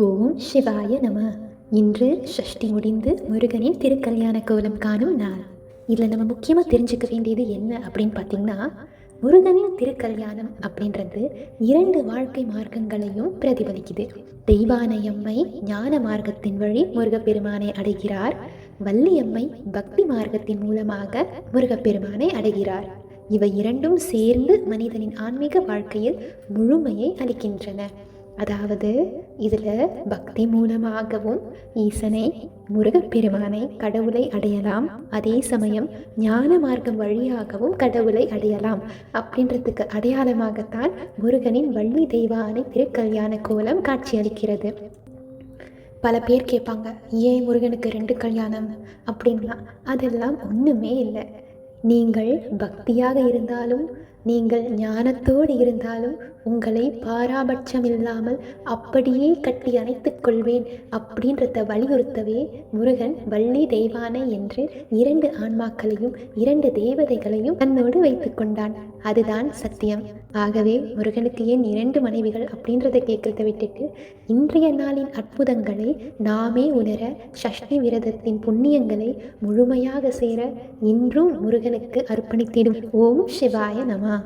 ஓம் சிவாய நம. இன்று சஷ்டி முடிந்து முருகனின் திருக்கல்யாண கோலம் காணும் நாள். இதில் நம்ம முக்கியமாக தெரிஞ்சுக்க வேண்டியது என்ன அப்படின்னு பார்த்தீங்கன்னா, முருகனின் திருக்கல்யாணம் அப்படின்றது 2 வாழ்க்கை மார்க்கங்களையும் பிரதிபலிக்குது. தெய்வானையம்மை ஞான மார்க்கத்தின் வழி முருகப்பெருமானை அடைகிறார். வள்ளியம்மை பக்தி மார்க்கத்தின் மூலமாக முருகப்பெருமானை அடைகிறார். இவை இரண்டும் சேர்ந்து மனிதனின் ஆன்மீக வாழ்க்கையில் முழுமையை அளிக்கின்றன. அதாவது இதில் பக்தி மூலமாகவும் ஈசனை முருகப்பெருமானை கடவுளை அடையலாம், அதே சமயம் ஞான மார்க்கம் வழியாகவும் கடவுளை அடையலாம் அப்படின்றதுக்கு அடையாளமாகத்தான் முருகனின் வள்ளி தெய்வானை திருக்கல்யாண கோலம் காட்சியளிக்கிறது. பல பேர் கேட்பாங்க, ஏன் முருகனுக்கு 2 கல்யாணம் அப்படின்லாம். அதெல்லாம் ஒன்றுமே இல்லை. நீங்கள் பக்தியாக இருந்தாலும், நீங்கள் ஞானத்தோடு இருந்தாலும் உங்களை பாராபட்சம் இல்லாமல் அப்படியே கட்டி அணைத்துக் கொள்வேன் அப்படின்றத வலியுறுத்தவே முருகன் வள்ளி தெய்வானை என்று 2 ஆன்மாக்களையும் 2 தேவதைகளையும் தன்னோடு வைத்து கொண்டான். அதுதான் சத்தியம். ஆகவே முருகனுக்கு ஏன் 2 மனைவிகள் அப்படின்றத கேட்கறத விட்டுட்டு இன்றைய நாளின் அற்புதங்களை நாமே உணர, சஷ்டி விரதத்தின் புண்ணியங்களை முழுமையாக சேர இன்றும் முருகனுக்கு அர்ப்பணித்திடும். ஓம் சிவாய நம.